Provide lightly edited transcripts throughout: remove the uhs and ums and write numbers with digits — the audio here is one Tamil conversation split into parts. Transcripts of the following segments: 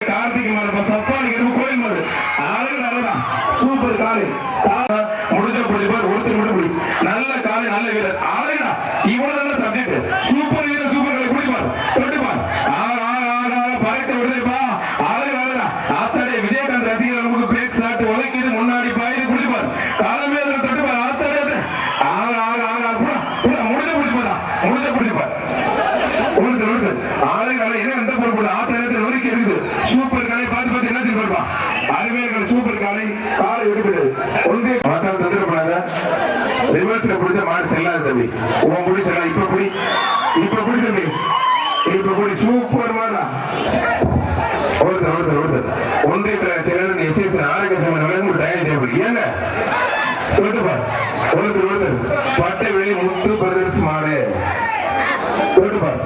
கார்த்திகை மாடு சப்பானி எருமை கோயில் மாடு அழகு நல்லதா சூப்பர் காலை முடிஞ்ச பிடிப்பார் ஒருத்தர் மட்டும் பிடி நல்ல காலை நல்ல வீரர் அழகுடா இவ்வளவு நல்ல சப்ஜெக்ட் சூப்பர் வீரர் சூப்பர் காலை பிடிப்பார் தொட்டுப்பார் பறக்க விடுதேப்பா அழகு அழகா ஆத்தாடே விஜயகாந்த் ரசிகர்கள் நமக்கு பேக் சாட்டு உதைக்கிது முன்னாடி பாயுது பிடிப்பார் தலைமையில தொட்டுப்பார் ஆத்தாடே முடிஞ்ச பிடிப்பாரா முடிஞ்ச பிடிப்பார் சூப்பர் காலை பார்த்து பார்த்து என்ன செய்வார் அருமையாக சூப்பர் காலை காலை விடுபட்டு ஒன்றே மாட்டால் தந்துடப்படாத ரிவர்ஸ்ல பிடிச்ச மாடு செல்லாது தம்பி உன் முடி செல்லாது இப்ப புடி தம்பி இப்ப புடி சூப்பர் மாடா ஒருத்தர் ஒன்றே செயலர் எஸ்எஸ் ஆரோக்கிய ஒரு டயர் டேபிள் ஏங்க தொட்டுப்பார் ஒருத்தர் பட்டை வெளி முத்து பிரதர்ஸ் மாடு தொட்டுப்பார்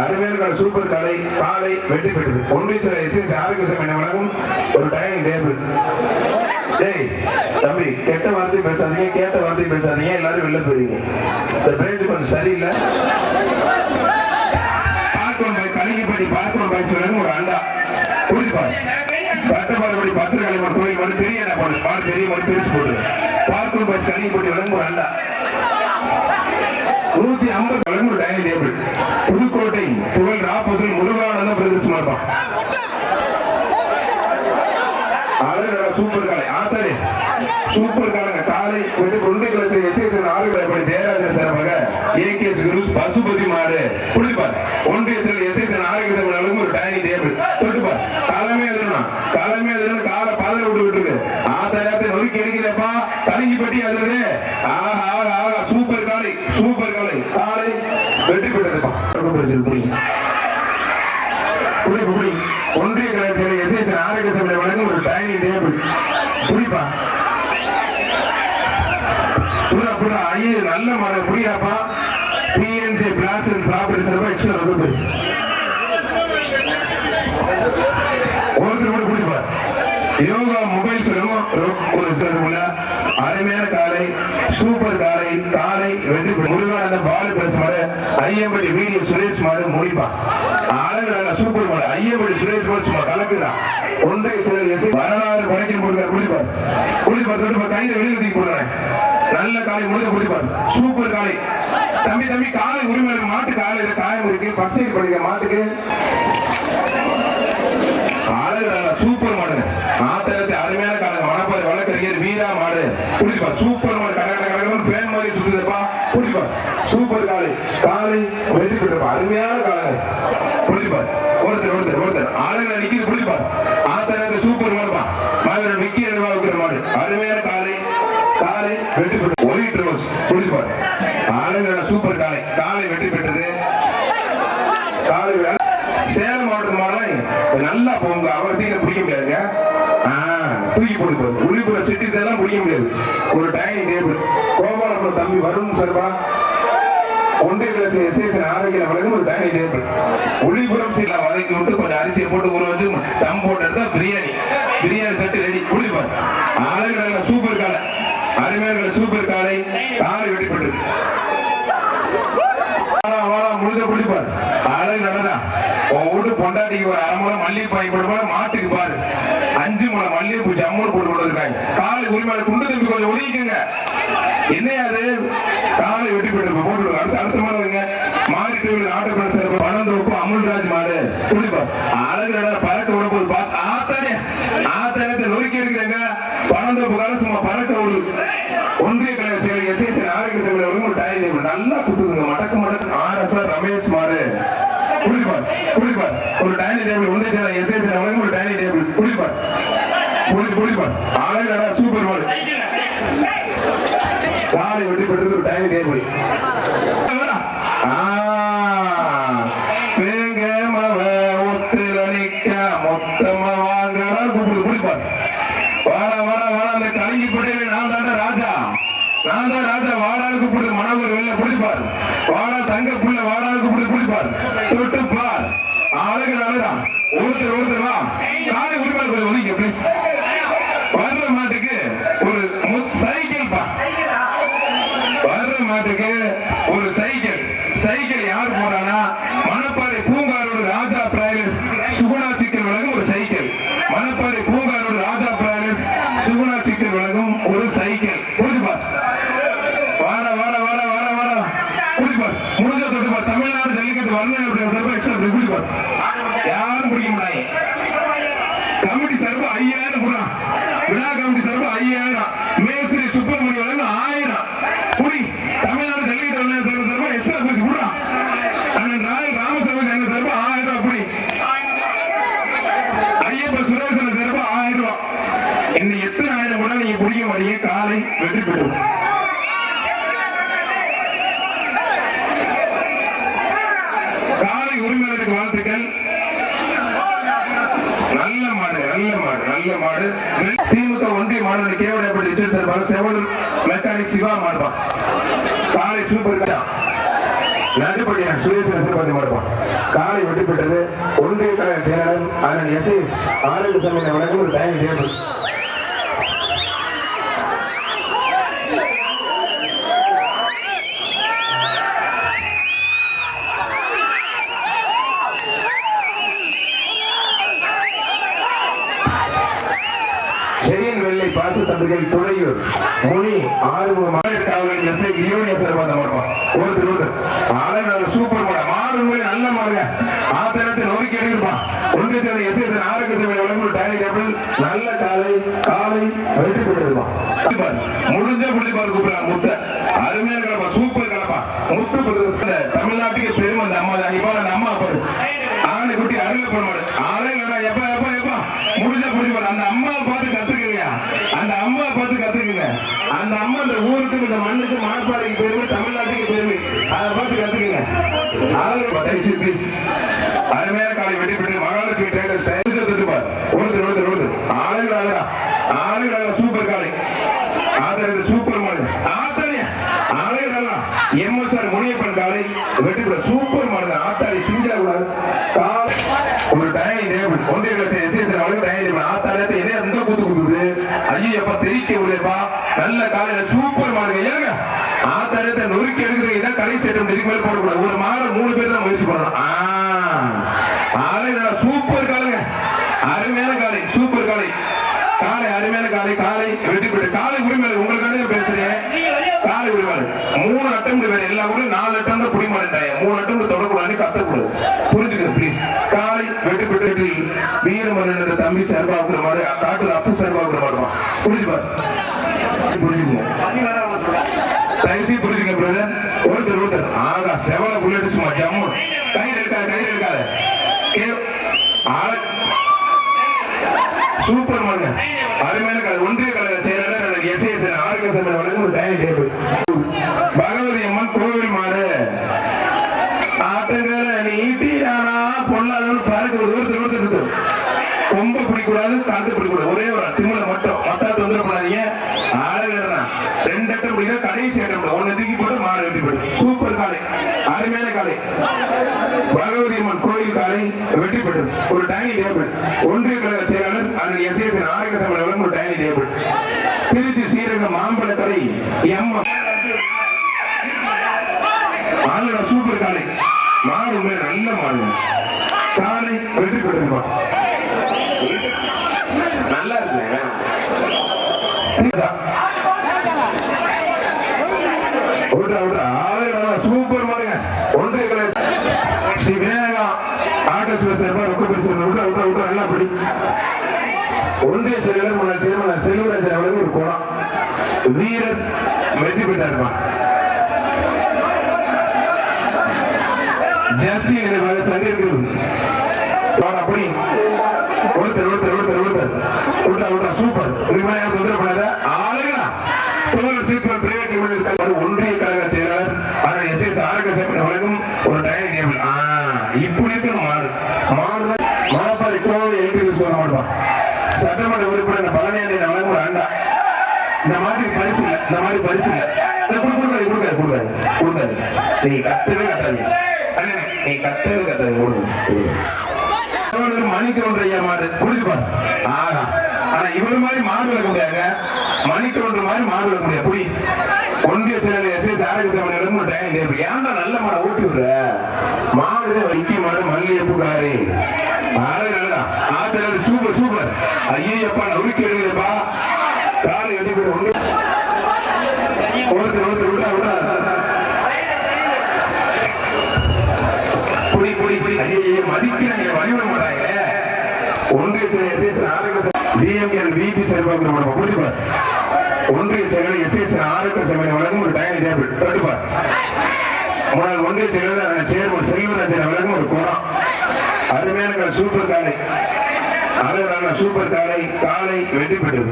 அருமையான சூப்பர் காலை காலை வெற்றி பெற்றது ஒன்றிய எஸ்எஸ் ஆரோக்கியம் என்ன வழங்கும் ஒரு டைனிங் டேபிள் டேய் தம்பி கெட்ட வார்த்தை பேசாதீங்க கேட்ட வார்த்தை பேசாதீங்க எல்லாரும் வெளில போயிருங்க இந்த பேஜ் கொஞ்சம் சரியில்லை பார்க்கணும் பாய் கலிங்கப்பட்டி பார்க்கணும் பாய் சொல்லுங்க ஒரு அண்டா புரிஞ்சுப்பாரு பட்டப்பாடுபடி பத்திரகாளி ஒரு கோயில் மாதிரி பெரிய அண்டா போடு மாடு பெரிய மாதிரி பெருசு போடுது பார்க்கணும் பாய் கலிங்கப்பட்டி வழங்கும் ஒரு அண்டா 150 வழங்கும் ஒரு டைனிங் டேபிள் புதுக்கோட்டை புகழ் ராபசல் முருகானந்த பிரதேசம் மாட்டான் அழகா சூப்பர் காலை ஆத்தாடே சூப்பர் காலங்க காலை ஒன்றை கிளச்ச எஸ்எஸ் ஆறுகளை ஜெயராஜன் சார்பாக ஏகேஎஸ் குரு பசுபதி மாடு புரிஞ்சுப்பார் ஒன்றியத்தில் எஸ்எஸ் ஆரோக்கியம் ஒரு டைனிங் டேபிள் தொட்டுப்பார் தலைமை எதுனா காலை பாதல விட்டு இருக்கு ஆத்தாயத்தை நொறுக்கி எடுக்கிறப்பா கலிங்கப்பட்டி அதுறது சூப்பர் காலை காலை வெற்றி பெற்றதுப்பா ஒன்றிய கலாச்சார எஸ்எஸ் ஆரோக்கிய சபை வழங்கும் ஒரு டைனிங் டேபிள் புரிப்பா புறா ஐயே நல்ல மாட புரியாப்பா BNC flats and property Sarva extra ரொம்ப பெருசு ஒருத்தர் கூட புரிப்பா யோகா மொபைல் சொல்லுங்க அருமையான காலை சூப்பர் காலை வெற்றி முருகானந்த பாலு பிரஸ் மாடு ஐயம்படி வீடியோ சுரேஷ் மாடு முடிப்பா அழகான சூப்பர் மாடு ஐயம்படி சுரேஷ் மாடு சும்மா கலக்குதான் ஒன்றை சில வரலாறு படைக்கும் போடுறார் குளிப்பார் தொட்டு கையில வெளியில தூக்கி போடுறேன் நல்ல காலை முடிஞ்ச குளிப்பார் சூப்பர் காலை தம்பி காலை உரிமை மாட்டு காலையில காயம் இருக்கு ஃபர்ஸ்ட் எய்ட் பண்ணிக்க மாட்டுக்கு அழகான சூப்பர் மாடு ஆத்தரத்தை அருமையான காலம் மணப்பாறை வழக்கறிஞர் வீரா மாடு புரிஞ்சுப்பார் சூப்பர் மாடு கடகடகடகன்னு ஃபேன் மாதிரி சுத்துதுப்பா புரிஞ்சுப்பார் சூப்பர் காலை வெற்றி பெற்றப்பா அருமையான காலங்க புரிஞ்சுப்பார் ஒருத்தர் ஆளுங்களை நிக்கிறது புரிஞ்சுப்பார் ஆத்தரத்தை சூப்பர் மாடுப்பா மாவீரன் விக்கி நிர்வாகிக்கிற மாடு அருமையான காலை வெற்றி பெற்ற ஒயிட் ரோஸ் புரிஞ்சுப்பார் ஆளுங்களோட சூப்பர் காலை வெற்றி பெற்றது காலை சேலம் மாவட்டம் மாடலாம் நல்லா போங்க அவர் சீக்கிரம் பிடிக்க முடியாதுங்க தூக்கி போட்டு உள்ளிப்புற சிட்டிஸ் எல்லாம் பிடிக்க முடியாது ஒரு டைனிங் டேபிள் கோபாலபுரம் தம்பி வருண் சர்வா ஒன்றிய கலட்சி எஸ்எஸ் ஆரோக்கிய வழங்கும் ஒரு டைனிங் டேபிள் உள்ளிப்புறம் சீட்ல வதக்கி விட்டு கொஞ்சம் அரிசியை போட்டு ஊற வச்சு தம் போட்டு எடுத்தா பிரியாணி செட்டு ரெடி குளிப்பார் அழகு சூப்பர் காலை அருமையான சூப்பர் காலை வெட்டிப்பட்டது முழுத குளிப்பார் அழகு நடனா உன் வீட்டு பொண்டாட்டிக்கு ஒரு அரை முறை மல்லிகைப்பூ வாங்கி போட்டு மாட்டுக்கு பாரு 5 முறை மல்லிகைப்பூ ஜம்மூர் போட்டு கொடுத்துருக்காங்க காலை உரிமை குண்டு தம்பி கொஞ்சம் ஒதுக்கிக்கங்க என்னையாது காலை வெட்டி போட்டு அடுத்த மாடுங்க மாறிட்டு நாட்டு சார் பணந்தோப்பு அமுல்ராஜ் மாடு குளிப்பார் அழகு நட பறக்க விட போது பார்த்து ஆத்தனத்தை நொறுக்கி எடுக்கிறாங்க பணந்தோப்பு காலம் சும்மா பறக்க விடு ஒன்றிய கலாச்சார எஸ்எஸ் ஆரோக்கிய சபை ஒரு டைனிங் நல்லா குத்துதுங்க மடக்கு ஆர்எஸ் ரமேஷ் மாடு குளிப்பார் ஒரு டைனிங் டேபிள் ஒன்றிய எஸ்எஸ் ஒரு டைனிங் டேபிள் குளிப்பார் அழகா சூப்பர் மாடு காலை வெட்டி பெற்றது ஒரு டைனிங் டேபிள் மொத்தமா வாங்க குளிப்பார் அந்த கலிங்கப்பட்டியில நான் தான் ராஜா வாடாளுக்கு புடி மனவர் வெளில புடிப்பார் வாடா தங்க புள்ள வாடாளுக்கு புடிப்பார் தொட்டு பார் அழகு அழகா ஒருத்தர் வா காலை உரிமை ஒதுங்க பிளீஸ் வர்ற மாட்டுக்கு ஒரு சைக்கிள் பா வர்ற மாட்டுக்கு ஒரு சைக்கிள் யார் போறானா மணப்பாறை பூங்காரோட ராஜா பிராயஸ் சுகுணா சிக்கல் வழங்கும் ஒரு சைக்கிள் கமிட்டி சார்பு 5000 கொடுறான். விழா கமிட்டி சார்பு 5000. மேஸ்திரி சுப்பிரமணிய வழங்கு 1000. புடி தமிழ்நாடு ஜல்லிக்கட்டு விளையாட்டு சங்கம் சார்பா எக்ஸ்ட்ரா பரிசு கொடுறான். அண்ணன் ராயல் ராமசாமி சங்கம் சார்பு 1000 ரூபாய். புடி ஐயப்ப சுரேசன் சார்பு 1000 ரூபாய். இன்னும் எத்தனை ஆயிரம் கூட நீங்க பிடிக்க மாட்டீங்க. காலை வெற்றி பெறும். காலை உரிமையாளருக்கு வாழ்த்துக்கள். நல்ல மாடு நல்ல மாடு நல்ல மாடு. திமுக ஒன்றிய மாடு கேவடப்பட்டு Richard sir Seval mechanic Siva மாடுப்பான். காலை சூப்பர் நடுப்படியான் சுரேஷ் பார்த்து மாடுப்பான். காலை வெற்றி பெற்றது ஒன்றிய கழக செயலாளர் அண்ணன் எஸ்எஸ் ஆரோக்கியசாமி வழங்கும் ஒரு டைம் டேபிள். பாச தம்பிகள் துணையூர் முனி ஆறுமுக மாநில காவலர் எஸ்ஐ லியோனியா சார் பார்த்த மாட்டோம். ஒருத்தர் ஆளுநர் சூப்பர் மாட மாடு நல்ல மாடுங்க. ஆத்திரத்தை நோக்கி எடுப்பான். ஒன்று சேர்ந்த எஸ்எஸ் ஆரோக்கிய சேவை வழங்கும் டைனிங் டேபிள். நல்ல காலை காலை வெற்றி பெற்றிருப்பான். முடிஞ்ச புள்ளிப்பார் கூப்பிடுறாங்க. முத்த அருமையான கலப்பா சூப்பர் கலப்பா. முத்து பிரதேச தமிழ்நாட்டுக்கு பெருமை. அந்த அம்மா இப்ப அந்த அம்மா பாரு ஆணை குட்டி அருமை போட ஆளே எப்ப எப்ப எப்ப முடிஞ்ச புள்ளிப்பார். அந்த அம்மா பார்த்து கத்துக்குங்க. அந்த அம்மா பார்த்து கத்துக்குங்க. அந்த அம்மா இந்த ஊருக்கு இந்த மண்ணுக்கு மணப்பாறைக்கு பெருமை தமிழ்நாட்டுக்கு பெருமை. அதை பார்த்து கத்துக்குங்க. அருமையான காலை வெற்றி பெற்று மகாலட்சுமி ட்ரேடர்ஸ் திட்டுப்பார். ஒருத்தர் ஆளுநர் ஆளுநர் சூப்பர் காலை ஆதரவு சூப்பர் மாடு ஆத்தாரியா ஆளுநர் எம்எஸ்ஆர் முனியப்பன் காலை வெற்றி பெற்ற சூப்பர் மாடு ஆத்தாரி சிங்கிளா கூடாது. ஒரு டைனிங் டேபிள் ஒன்றிய லட்சம் எஸ்எஸ் அவளுக்கு டைனிங் டேபிள் ஆத்தாரத்தை என்ன எந்த கூத்து குத்துது. ஐயப்பா தெரிக்க முடியப்பா. நல்ல காலையில சூப்பர் மாடுங்க. ஏங்க ஆத்தாரத்தை நொறுக்கி எடுக்கிறது இதான் கடைசி ஐட்டம். இதுக்கு மேல போடக்கூடாது. ஒரு மாடு 3 பேர் தான் முயற்சி பண்ணணும். ஆலை சூப்பர் காலைங்க. அருமையான காலை சூப்பர் காலை காலை அருமையான காலை காலை வெற்றி பெற்று காலை உரிமையாளர் உங்களுக்கான பேசுறேன். காலை உரிமையாளர் 3 அட்டம் வேற எல்லா கூட 4 அட்டம் தான் புடி மாட்டேன். 3 அட்டம் தொடக்கூடாது கத்தக்கூடாது. புரிஞ்சுக்க பிளீஸ். காலை வெற்றி பெற்று வீரமன்னன் தம்பி சார்பாக்குற மாதிரி காட்டுல அப்பு சார்பாக்குற மாட்டோம். புரிஞ்சுப்பார் புரிஞ்சுக்கோங்க. தயவுசெய்து புரிஞ்சுங்க பிரதர். ஒருத்தர் ஆகா செவல புல்லட் சும்மா ஜம்மு கையில் இருக்காத சூப்பர் மாடுங்க. அருமையான கலை ஒன்றிய கழக செயலாளர் எஸ்எஸ் ஆரோக்கிய சேவை வழங்கும் ஒரு டைனிங் டேபிள். பகவதி அம்மன் கோவில் மாடு ஆட்டங்களை நீட்டினா பொல்லாத பறக்க ஒருத்தர் ரொம்ப பிடிக்கூடாது காத்து பிடிக்கூடாது. ஒரே ஒரு திமுல மட்டும் மொத்த தொந்தரவு பண்ணாதீங்க. ஆளுநர்னா 2 அட்டம் பிடிக்க கடைசி அட்டம் 1 தூக்கி போட்டு மாடு வெட்டி போட்டு சூப்பர் காலை அருமையான காலை பகவதி அம்மன் கோயில் காலை வெற்றி பெற்றது ஒரு டைனிங் டேபிள். ஒன்றிய கழக செயலாளர் அண்ணன் எஸ்எஸ் ஆரோக்கிய சேவை வழங்கும் ஒரு டைனிங் டேபிள். திருச்சி ஸ்ரீரங்கம் மாம்பழ கடை எம் ஆளுநர் சூப்பர் காலை மாடு நல்ல மாடு காலை வெற்றி பெற்றிருப்பான். நல்லா இருக்கு. சூப்பர் மாடுங்க. ஒன்றிய கலை ஸ்ரீ விநாயகா ஆட்டோ நல்லா படி. ஒன்றிய செயலர் முன்னாள் சேர்மன் செல்வராஜன் அவர்களுக்கு ஒரு கோணம் வீரர் வெற்றி பெற்றா இருப்பான். ஜஸ்டி சண்டை இருக்கிறது அப்படி ஒருத்தர் சூப்பர் தொந்தரவு பண்ணாத ஆளுங்களா ஒன்றிய கழக செயலாளர் எஸ்எஸ் ஆரோக்கிய சேவை வழங்கும் ஒரு டைனிங் டேபிள். இப்படி இருக்கணும் மாடு மாடுதான் மணப்பாறை கோவை எம்பி சொல்ல மாட்டான். சட்டமன்ற உறுப்பினர் பழனியாண்டி வழங்கும் ஒரு அண்டா. இந்த மாதிரி பரிசு இல்லை. இந்த மாதிரி பரிசு இல்லை. கொடுக்காது. நீ கட்டவே கட்டாதீங்க. நீ கட்டவே கட்டாதீங்க. மணிக்கொன்றையா மாடு குடிச்சுப்பாரு. ஆனா இவரு மாதிரி மாடு விளக்க முடியாங்க. மணிக்கொன்று மாதிரி மாடு விளக்க முடியாது. புடி ஒன்றிய செயலர் எஸ்எஸ் ஆரோக்கிய சேவை டைனிங் டேபிள். ஏன்டா நல்ல மாடை ஓட்டி விடுற மாடு வைக்கிய மாடு மல்லிகைப்பூ காரி நல்லதான் ஆத்திரம் சூப்பர் சூப்பர். ஐயப்பா நொறுக்கி எடுக்கிறப்பா காலை வெட்டி போய் ஒருத்தர் விட்டா புடி ஐயோ மதிக்கிறாங்க வழிவிட மாட்டாங்க. ஒன்றிய செயலர் எஸ் எஸ் ஆரோக்கிய டிஎம்கே விபி செயல்பாடு புரிஞ்சுப்பார். ஒன்றிய செயலர் எஸ் எஸ் ஆரோக்கிய சபை வழங்கும் ஒரு டைனிங் டேபிள் தொட்டுப்பார். முன்னாள் ஒன்றிய செயலர் சேர்மன் செல்வராஜன் வழங்கும் ஒரு குடம். அருமையான சூப்பர் காலை, அழகான சூப்பர் காலை, காலை வெற்றி பெற்றது.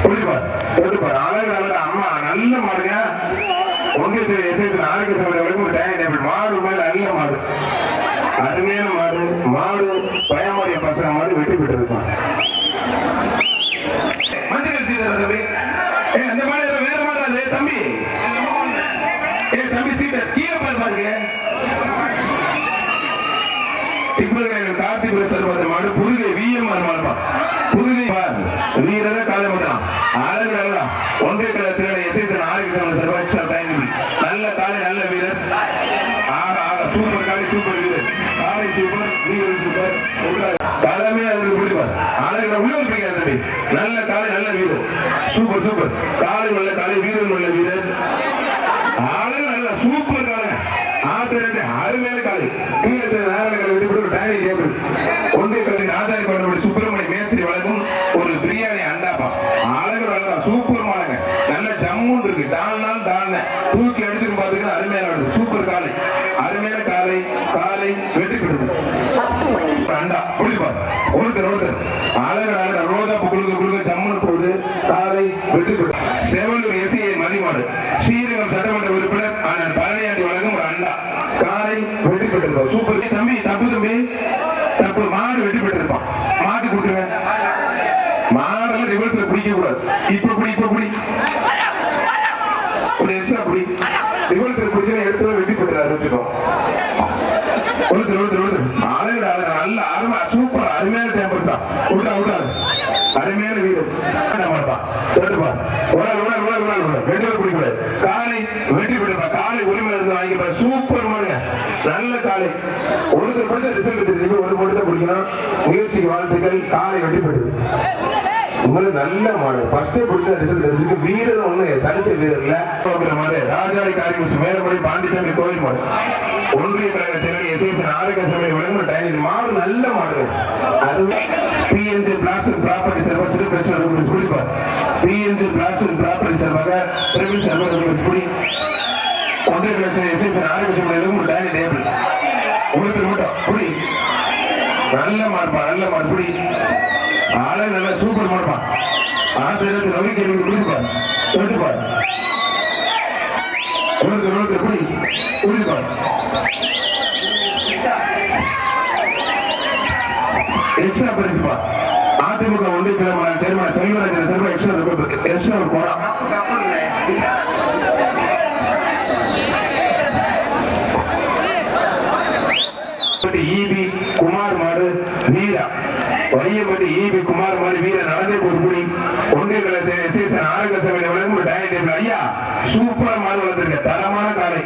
புரிஞ்சுப்பார் தொட்டுப்பார். அழகான அம்மா நல்ல மாடுங்க. ஒன்றிய செயலர் எஸ் எஸ் ஆரோக்கிய சபை வழங்கும் ஒரு டைனிங் டேபிள். மாடு மேல நல்ல மாடு, அருமையான மாடு. மாடு பயமாடிய பசங்க மாடு வெற்றி பெற்றிருப்பான். மஞ்சள் சீதர் தம்பி, அந்த மாடு வேற மாடாது தம்பி. தம்பி சீதர் கீழே பாருங்க. கார்த்திக் சர்வத மாடு புதுகை விஎம்ஆர் மாடுப்பா. புதுகை வீரத காலை மட்டும் அழகு நல்லா. ஒன்றிய கலாச்சார எஸ் எஸ் ஆரோக்கிய சர்வ நல்ல காலை, நல்ல வீரர். சூப்பர் காலை, சூப்பர் வீரர். காலை சூப்பர், வீரர் சூப்பர். தலைமையா பிடிப்பார். அழகு உள்ள பிடிக்காது தம்பி. நல்ல காலை, நல்ல வீரர். சூப்பர் சூப்பர் காலை, நல்ல காலை, வீரர் நல்ல வீரர். அழகு நல்ல சூப்பர் காலை. ஆத்திரத்தை அருமையான காலை. கீழே நாராயண விட்டு டைனிங் டேபிள். ஒன்றிய கல்வி ஆதாரி கொண்ட சுப்பிரமணிய மேஸ்திரி வழங்கும் ஒரு பிரியாணி அண்டாப்பா. அழகு அழகா சூப்பர் மாடுங்க. நல்ல ஜம்முன்னு இருக்கு. டால்னால் டால்ன தூக்கி எடுத்துட்டு பாத்துக்க. அருமையான சூப்பர் காலை, அருமையான காலை, காலை வெற்றி பெற்றது. அண்டா புடிப்பார். ஒருத்தர் அழகு அழகா ரோதா குழுக்க ஜம்முன்னு போகுது. காலை வெற்றி பெற்றது. செவலூர் எஸ்ஐ மதிமாடு ஸ்ரீரங்கம் சட்டமன்ற உறுப்பினர் பழனியாண்டி வழங்கும் ஒரு அண்டா. காலை வெற்றி பெற்றிருப்பான். சூப்பர் தம்பி. தப்பு தம்பி, தப்பு. மாடு வெற்றி பெற்றிருப்பான். மாட்டு கொடுத்துருங்க. மாடெல்லாம் ரிவர்ஸ்ல பிடிக்க கூடாது. இப்ப புடி ஒரு எக்ஸ்ட்ரா புடி. ரிவர்ஸ்ல பிடிச்சா எடுத்து வெற்றி பெற்றாரு. நல்ல அருமை சூப்பர் அருமையான டேம்பர் சார். விட்டாது அருமையான வீரர். பிடிக்கூடாது. காலை வெற்றி பெற்றா. காலை உரிமை இருந்து வாங்கிப்பா. சூப்பர் மாடுங்க. நல்ல காலை. ஒருத்தர் படித்த ரிசல்ட் தெரிஞ்சு ஒரு மட்டும் பிடிக்கணும். முயற்சிக்கு வாழ்த்துக்கள். காலை வெற்றி பெற்றது. உங்களுக்கு நல்ல மாடு. ஃபர்ஸ்ட் பிடிச்ச ரிசல்ட் தெரிஞ்சுக்கு. வீரர் ஒண்ணு சலிச்ச வீரர் இல்ல. மாடு ராஜாரி காரியம் மேலமொழி பாண்டிச்சாமி கோவில் மாடு. ஒன்றிய கழக செயலர் எஸ் எஸ் ஆரோக்கிய சபை வழங்கும் டைனிங் மாடு. நல்ல மாடு. BNG flats and property Sarva சிறு பிரச்சனை குடிப்பார். பிஎன்ஜி பிளாட்ஸ் அண்ட் ப்ராப்பர்ட்டி சர்வாக பிரவீன் சர்வா குடி. ஒன்றிய கழக எஸ் எஸ் ஆரோக்கிய சபை வழங்கும் டைனிங் டேபிள். ஒருத்தர் மட்டும் குடி. நல்ல மாடுப்பா, நல்ல மாடு குடி. ஆளே நல்ல சூப்பர் மாடுப்பா. ஆத்திரத்தை நம்பிக்கை குடிப்பார். தொட்டுப்பார். ஒருத்தர் குடி குடிப்பார். எக்ஸ்ட்ரா பரிசுப்பா. அதிமுக ஒன்றிய சேர்மன் செல்வராஜன் சார்பா எக்ஸ்ட்ரா ஒரு கோடா. ஈபி குமார் மாடு வீரா. வையப்பட்டி ஈபி குமார் மாடு வீர நடந்தே ஒரு குடி. ஒன்றிய கலாச்சார எஸ் எஸ் ஆரோக்கிய சபை வழங்கும் ஒரு டைனிங் டேபிள். ஐயா சூப்பர் மாடு வளர்த்திருக்க. தரமான காலை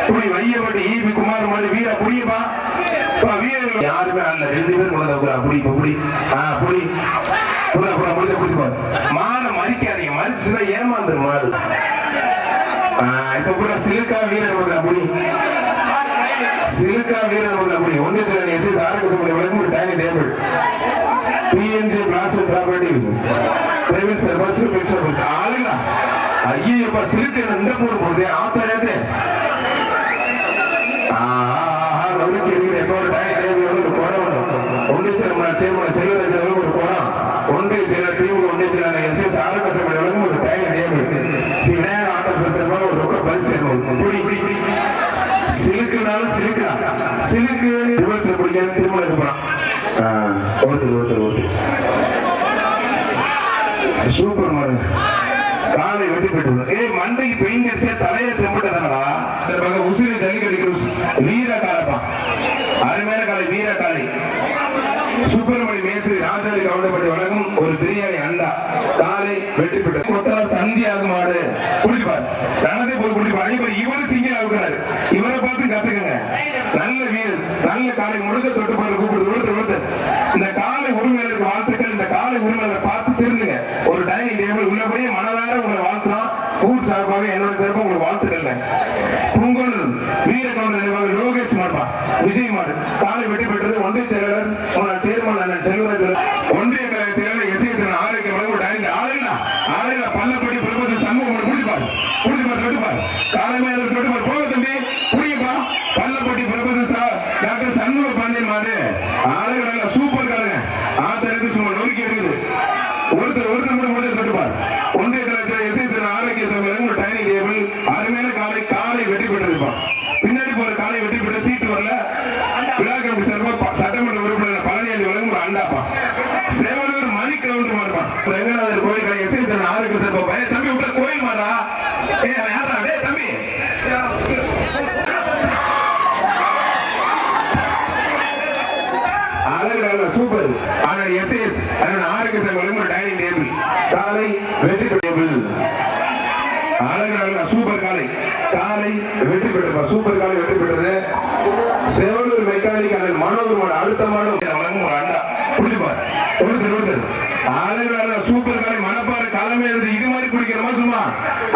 குடி. வையப்பட்டி ஈபி குமார் மாடு வீரா புடியப்பா. வீரர்கள் யாருமே அல்ல. 2 பேர் கொண்டு புடி. புடி மாடை மறிக்காதீங்க. மறிச்சுதான் ஏமாந்து மாடு. இப்ப கூட சிலுக்கா வீரர் புடி. சிலுக்கா வீரர் புடி. ஒன்றிய செயலர் எஸ் எஸ் ஆரோக்கிய சபை வழங்கும் ஒரு dining table. BNG flats and property Praveen Sarva picture ஆளுங்களா. ஐயப்பா சிலுக்கு இந்த போடு போடுதே ஆத்தாரே. ஒன்றிய சேர்மன் செல்வராஜன் ஒரு கோடம். ஒன்றிய செயலர் திமுக ஒன்றிய செயலர் எஸ் எஸ் ஆரோக்கிய சபை வழங்கும் ஒரு dining table. Shri Vinayagar auto சார்பாக ஒரு ரொக்க பரிசு. சிலுக்குனாலும் சிலுக்கு ரிவர்ஸ்ல பிடிக்காது. திருமணம் போறான். ஒருத்தர் சூப்பர் மாடு. காலை வெட்டி பெற்று மண்டைக்கு பெயிண்ட் அடிச்சா தலையை செம்பிட்டதானடா. உசிரி ஜல்லிக்கடிக்கிற வீர காலப்பா. அருமையான காலை, வீர காலை. சுப்பிரமணிய மேஸ்திரி ராஜாரி கவுண்டப்பட்டி வழங்கும் ஒரு பிரியாணி அண்டா. காலை வெற்றி பெற்று கொத்தனார் சந்தியாக மாடு குடிப்பார். நடந்தே போய் குடிப்பார். இவரு சிங்கிள் ஆகுறாரு. இவரை பார்த்து கத்துக்கங்க. நல்ல வீரர். நல்ல காலை முழுக்க தொட்டு பாரு கூப்பிடுது. ஒருத்தர் இந்த காலை உரிமையாளருக்கு வாழ்த்துக்கள். இந்த காலை உரிமையாளர் பார்த்து திருந்துங்க. ஒரு டைனிங் டேபிள் உள்ளபடியே மனதார உங்களை வாழ்த்துலாம். ஃபுட் சார்பாக என்னோட சார்பாக உங்களுக்கு வாழ்த்துக்கள். பொங்கல் வீர கவுண்டர் லோகேஷ் மாடுப்பா. விஜய் மாடு. காலை வெற்றி பெற்றது. ஒன்றிய செயலாளர் சேர்மன் செல்வராஜ் ஒன்றிய கழக செயலாளர் எஸ் ஆரோக்கியம் ஆளுநா பல்லப்பட்டி பிரபஞ்ச சண்முகம் குடிப்பார் தொட்டுப்பார் காலமே தொட்டுப்பார் போக தம்பி புரியுப்பா பல்லப்பட்டி பிரபஞ்ச டாக்டர் சண்முக பாண்டியன் மாதிரி ஆளுநர் சூப்பர் காலுங்க ஆத்தரத்து சும்மா நொறுக்கி எடுக்குது ஒருத்தர் மட்டும் தொட்டுப்பார் ஒன்றிய கலாச்சார எஸ் ஆரோக்கிய சங்கம் டைனிங் டேபிள் அருமையான காலை வெற்றி பெற்றிருப்பான் பின்னாடி போற காலை வெற்றி பெற்ற சீட்டு வரல விழாக்கிழமை சார்பா சட்டமன்ற உறுப்பினர் பழனியாண்டி வழங்கும் ஒரு அண்டாப்பா சேவலூர் மணி கவுண்டர் மாறுப்பான் ரங்கநாதர் கோயில் எஸ் ஆரோக்கிய சார்பா தம்பி விட்ட கோயில் மாறா யாரா டே தம்பி அழகு சூப்பர் ஆனால் எஸ் ஆரோக்கிய சார்பா ஒரு டைனிங் டேபிள் காலை வெற்றி டேபிள் அழகு சூப்பர் காலை வெற்றி பெற்ற சூப்பர் காலை வெற்றி பெற்றது செவலூர் மெக்கானிக் அந்த மனோகர் அடுத்த மாடம் வழங்கும் ஒரு அண்டா குடிப்பார் ஒருத்தர் அழகு சூப்பர் காலை மணப்பாறை தலைமை இது மாதிரி குடிக்கிறோமா சும்மா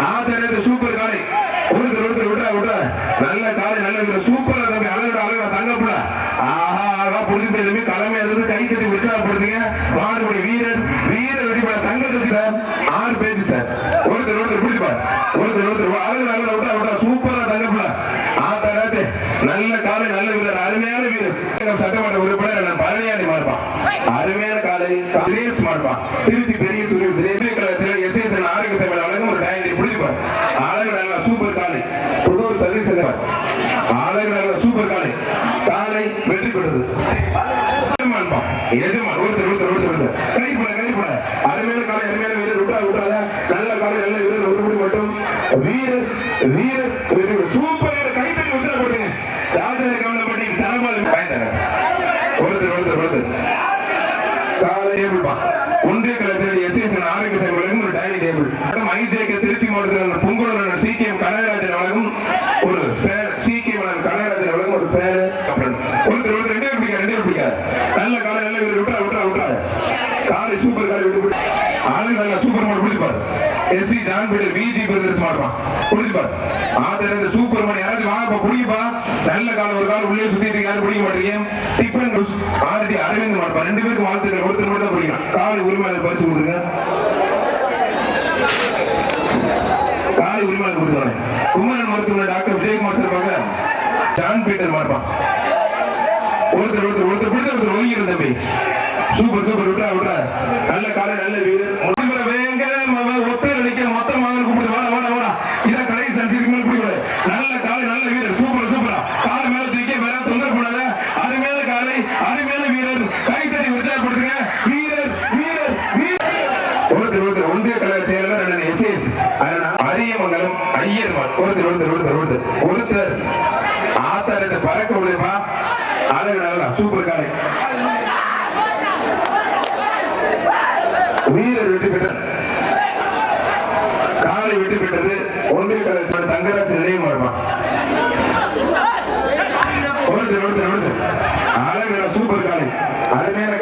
ஆத்தரது சூப்பர் காலை ஒருத்தர் விட்டா நல்ல காலை நல்ல சூப்பரா தம்பி அழகா தங்கப்புல ஆஹா புரிஞ்சு போய் தலைமை கை தட்டி உற்சாகப்படுத்துங்க மாடுபடி வீரர் வெடிப்பட தங்கத்துக்கு சார் 6 பேஜ் சார் ஒருத்தர் பிடிப்பார் ஒருத்தர் அழகு விட்டா சூப்பரா தங்கப்புல ஆத்தரது நல்ல காலை நல்ல வீரர் அருமையான வீரர் சட்டமன்ற உறுப்பினர் பழனியாண்டி மாறுப்பான் அருமையான காலை தினேஷ் மாறுப்பான் திருச்சி பெரிய சுழல் எஸ் ஆரோக்கிய சேவை வழங்கும் ஒரு டைனிங் பிடிப்பார் அழகு நல்ல சூப்பர் காலை புதூர் சதீஷ் அழகு நல்ல சூப்பர் காலை வெற்றி பெற்றது எஜமான் ஒருத்தர் கைப்பட அருமையான காலை அருமையான வீரர் விட்டாத நல்ல காலை நல்ல வீரர் ஒரு மட்டும் வீரர் சூப்பர் கைத்தறி உத்தரப்படுங்க ராஜேந்திர கவனப்பட்டி தனபால் பயந்தாங்க ஒருத்தர் காலை டேபிள் ஒன்றிய கலாச்சார எஸ் ஆரோக்கிய சேவை வழங்கும் ஒரு டைனிங் டேபிள் ஐஜேக்கு திருச்சி மாவட்டத்தில் பொங்கல் சிகேஎம் கனகராஜன் வழங்கும் ஒரு சிகேஎம் கனகராஜன் வழங்கும் ஒரு ஃபேன் ஒருத்தர் ரெண்டே பிடிக்காது நல்ல காலை நல்ல வீரர் விட்டா காலை சூப்பர் காலை விட்டு ஆளு நல்ல சூப்பர் மாடு பிடிப்பார் ST John Peter VG brothers மாடுவான் பிடிப்பார் ஆதரவு சூப்பர் மாடு யாராச்சும் வாங்கப்பா பிடிப்பா நல்ல காலம் ஒரு காலம் உள்ளே சுத்திட்டு யாரும் பிடிக்க மாட்டீங்க டிப்பன் ஆல்ரெடி அரவிந்த் மாடுப்பா 2 பேருக்கு வாழ்த்துக்கள் ஒருத்தர் மட்டும் தான் பிடிக்கும் காலை உரிமையாளர் பரிசு கொடுத்துருங்க காலை உரிமையாளர் கொடுத்துருவாங்க குமரன் மருத்துவமனை டாக்டர் விஜயகுமார் சார்பாக ஜான் பீட்டர் மாடுப்பான் ஒருத்தர் பிடித்த ஒருத்தர் ஒதுங்கிரு தம்பி சூப்பர் விட்டா நல்ல காலை நல்ல வீரர் வேங்க ஒத்தர் அடிக்க மொத்த மகன் கூப்பிட்டு வாடா இதான் கலை சன்சிக்கு மேல பிடிக்கூடாது நல்ல காலை நல்ல வீரர் சூப்பரா காலை மேல தூக்கி வேற தொந்தரவு பண்ணாத அருமையான காலை அருமையான வீரர் கைத்தட்டி உற்சாகப்படுத்துங்க வீரர் ஒருத்தர் ஒன்றிய கழக செயலாளர் எஸ் அரியமங்கலம் ஐயர் ஒருத்தர் ஆத்தாரத்தை பறக்க முடியுமா அழகு நல்லா சூப்பர் காலை வீரர் வெற்றி பெற்றார் காலை வெற்றி பெற்றது ஒன்றிய கலாச்சார தங்கராஜ் நிலையம் வருவான் ஒருத்தர் அழகு சூப்பர் காலை அருமையான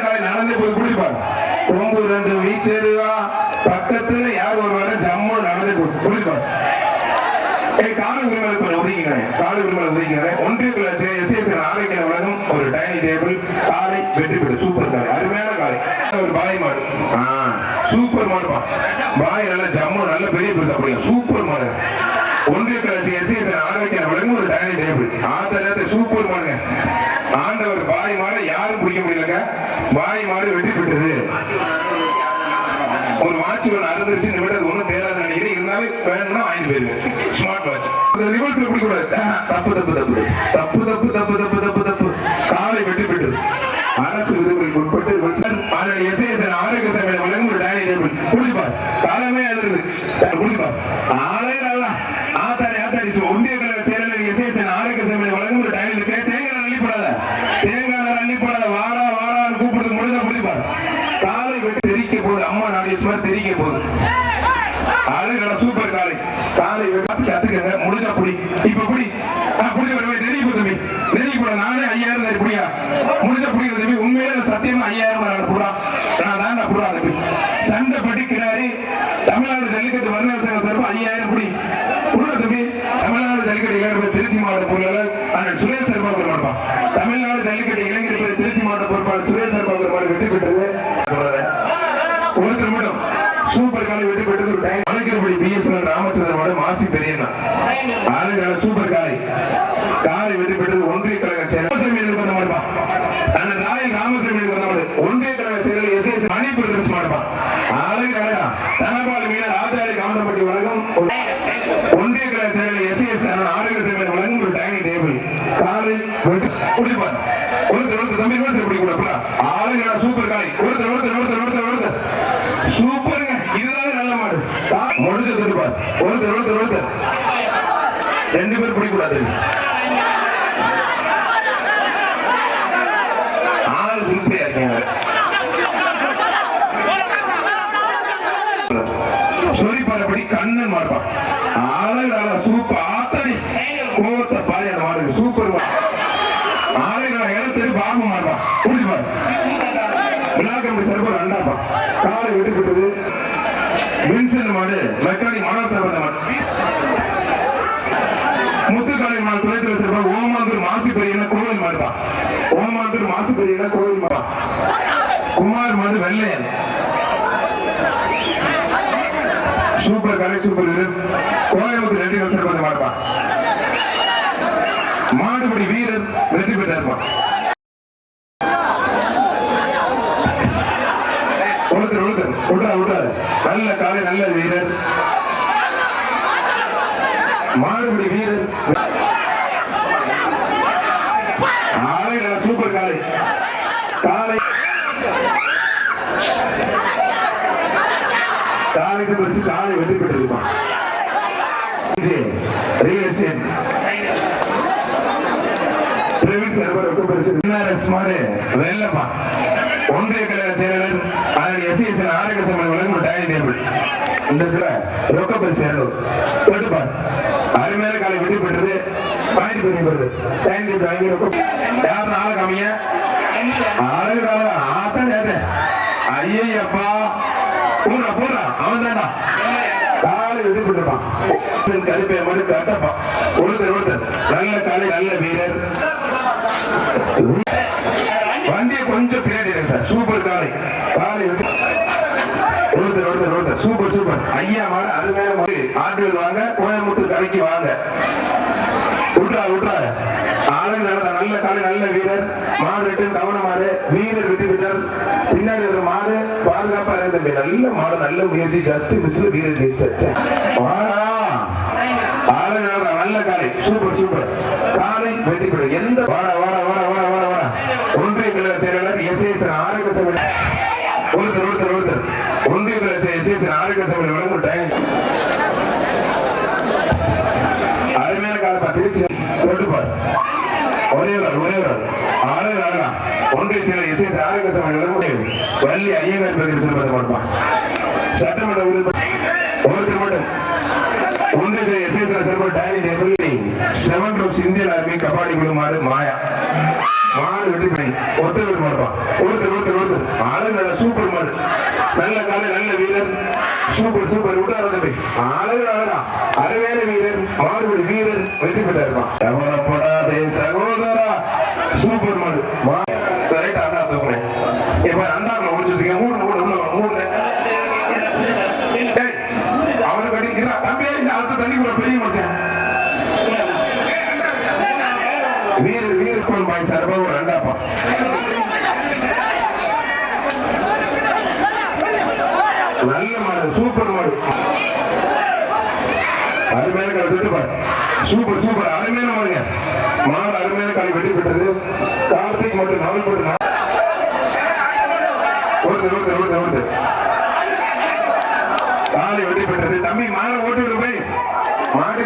காலை நடந்தே போய் குடிப்பார் கொம்பு 2 வீச்சேருவா பக்கத்துல யார் ஒரு வர ஜம்மு நடந்தே போய் குடிப்பார் காலை உரிமையாளர் ஒன்றிய கலாச்சார எஸ் ஆரோக்கிய வழங்கும் ஒரு டைனிங் டேபிள் காலை வெற்றி பெற்று சூப்பர் காலை அருமையான காலை ஒரு பாய் மாடு சூப்பர் மாடுப்பா பாய் நல்ல ஜம்மு நல்ல பெரிய பெருசா அப்படிங்க சூப்பர் மாடு ஒன்றிய கலாச்சார எஸ் ஆரோக்கிய வழங்கும் ஒரு டைனிங் டேபிள் ஆத்த சூப்பர் மாடுங்க ஆண்டவர் பாய் மாடு யாரும் பிடிக்க முடியலங்க பாய் மாடு வெற்றி பெற்றது ஒரு வாட்ச் ஒன்று அறுந்துருச்சு நிமிடம் ஒன்றும் தேராது நினைக்கிறேன் இருந்தாலும் வேணும்னா வாங்கிட்டு போயிருங்க ஸ்மார்ட் வாட்ச் ரிவர்ஸ்ல பிடிக்கூடாது தப்பு காலை வெற்றி பெற்றது அரசு விதிமுறைக்கு உட்பட்டு எஸ் ஆரோக்கிய சேவை வழங்கும் ஒரு டைனிங் டேபிள் குடிப்பார் காலமே அழுது குடிப்பார் ஆத்தாடி ஒன்றிய கழக செயலாளர் எஸ் ஆரோக்கிய சேவை வழங்கும் ஒரு டைனிங் தேங்காய் அள்ளிப்படாத வாரான்னு கூப்பிடுறது முடிஞ்சா குடிப்பார் காலை வெட்டி தெரிக்க போகுது அம்மா நாடேஸ்வர் தெரிக்க போகுது அழகான சூப்பர் காலை வெட்டி கத்துக்கங்க முடிஞ்சா புடி இப்ப புடி நெருங்கி தம்பி நெருங்கி கூட நானே 5000 புடியா முடிஞ்சா புடிக்கிற தம்பி உண்மையில சத்தியமா 5000 புடா நான் புடா தம்பி சண்டை பட்டி கிடாரி தமிழ்நாடு ஜல்லிக்கட்டு வர்ணர் சங்க சார்பு 5000 புடி புடா தம்பி தமிழ்நாடு ஜல்லிக்கட்டு திருச்சி மாவட்ட பொருளாளர் அண்ணன் சுரேஷ் சார்பா மாட்டான் தமிழ்நாடு ஜல்லிக்கட்டு இளைஞர் திருச்சி மாவட்ட பொறுப்பாளர் சுரேஷ் சார் மாடு வெற்றி பெற்றது. ஒருத்தர் மட்டும் சூப்பர் காலை வெற்றி பெற்றது. ஒரு டைம் அழைக்கிறபடி பிஎஸ்என் ராமச்சந்திரன் மாடு மாசி பெரியண்ணா ஆளுநர் சூப்பர் காலை காலை வெற்றி பெற்றது. ஒன்றிய கழக செயலர் வந்த மாடுப்பா. அந்த ராயல் ராமசாமி வந்த மாடு ஒன்றிய கழக செயலர் எஸ் மணி பிரதர்ஸ் மாடுப்பா. ஆளுநர் கழகா தனபால் மீன ராஜாளி காமரப்பட்டி வழங்கும் ஒன்றிய கழக செயலர் எஸ் ஆளுநர் செயலர் வழங்கும் ஒரு டைனிங் டேபிள் காலை குடிப்பார். ஒருத்தர் தம்பி பிடிக்கூட ஆளுநர் சூப்பர் காலை ஒருத்தர் சூப்பருங்க. இதுதான் நல்ல மாடு முடிஞ்ச திருப்பார். ஒருத்தர் ரெண்டு பேர் பிடிக்கூடாது. ஆள் திருப்தியா இருக்கீங்க. சொல்லிப்பாருப்படி கண்ணன் மாடுப்பான். ஆளுநர் சூப்பர் ஆத்தடி கோவத்தை பாதி அந்த மாடு சூப்பர் ஆளுநர் இடத்துல பாபு மாடுப்பான். குடிப்பாரு விழாக்கம்பி சர்பர் ரெண்டாப்பா காலை வெட்டி விட்டது. வின்சென்ட் மாடு மெக்கானிக் மனோர் சர்பந்த மாடு முத்துக்காலை மாடு துணைத்துறை சர்பர் ஓமாந்தூர் மாசி பெரியன கோவில் மாடுப்பா. ஓமாந்தூர் மாசி பெரியன கோவில் மாடா. குமார் மாடு வெள்ளையன் சூப்பர் காலை சூப்பர் கோயம்புத்தூர் ரெண்டு சர்பந்த மாடுப்பா. மாடுபடி வீரர் வெற்றி பெற்றார்ப்பா. விட்டாரு நல்ல காலை நல்ல வீரர் மாடுபடி வீரர் ஆலை சூப்பர் காலை காலை காலைக்கு பரிசு காலை வெற்றி பெற்றிருப்பான். ரியல் எஸ்டேட் பிரவீன் சர்வர் பரிசு மாடு வெள்ளப்பா. ஒன்றிய கழக செயலர் எஸ் ஆரோக்கிய வழங்கும் டைனிங் டேபிள் இந்த ரொக்க பரிசு தொட்டுப்பார். அருமையான காலை வெற்றி பெற்றது. பாயிண்ட் பண்ணி வருது டைனிங் டேபிள் வாங்கி ரொக்க யாரும் ஆளை காமிங்க. ஆத்தான் ஐயப்பா போடுறா அவன் தான்டா காலை வெற்றி பெற்றிருப்பான். கருப்பையை மட்டும் கட்டப்பா. ஒருத்தர் நல்ல காலை நல்ல வீரர். வண்டியை கொஞ்சம் பின்னாடி சார். சூப்பர் காலை காலை ஒருத்தர் சூப்பர் ஐயா மாடு அருமையான மாடு. ஆண்டுகள் வாங்க கோயம்புத்தூர் கடைக்கு வாங்க. விட்டுறாரு ஆளுங்க நல்ல காலை நல்ல வீரர் மாடு வெட்டு கவனமாறு வீரர் வெற்றி பெற்றார். பின்னாடி ஒரு மாடு பாதுகாப்பா இருந்த நல்ல மாடு நல்ல முயற்சி ஜஸ்ட் மிஸ்ல வீரர் ஜெயிச்சு ஆளுங்க நல்ல காலை சூப்பர் காலை வெற்றி பெற்ற எந்த வாடா ஒன்றிய கழக செயலாளர் எஸ் ஆரோக்கிய சபை ஒருத்தர் ஒன்றிய கழக எஸ் ஆரோக்கிய சபை வழங்கும் டைம் அருமையான காலப்பா. திருச்சி தொட்டுப்பார் ஒரே ஆளுநர் ஒன்றிய செயலர் எஸ் ஆரோக்கிய சபை வழங்கும் வள்ளி ஐயங்கார் பிரதேசம் பார்ப்பான். சட்டமன்ற ஒருத்தர் மட்டும் ஒன்றிய S server dining table 7 rounds Indian army kabaddi குழு மாடு மாயா மாடு வெற்றி பண்ணி ஒருத்தர் மாடுப்பான். ஒருத்தர் ஆளுநர் சூப்பர் மாடு நல்ல காலை நல்ல வீரர் சூப்பர் விட்டார தம்பி ஆளுநர் அருமையான வீரர் மாடுபடி வீரர் வெற்றி பெற்றாருப்பான். கவலைப்படாதே சகோதரா சூப்பர் மாடு அண்டா தோக்குறேன். இப்ப அண்டாக்குள்ள முடிச்சிருக்கேன். அவனை கட்டிக்கிறா தம்பியா இந்த அடுத்த தண்ணி கூட பெரிய மனுஷன் வீரர் பாய் சார்பா ஒரு ரெண்டாப்பா. நல்ல மாடு சூப்பர் மாடு அருமையான காலை திட்டுப்பார். சூப்பர் அருமையான மாடுங்க. மாடு அருமையான காலை வெட்டி பெற்றது. கார்த்திக் மற்றும் நவல் போட்டு ஒருத்தர் காலை வெட்டி பெற்றது. தம்பி மாலை ஓட்டு போய் மாடு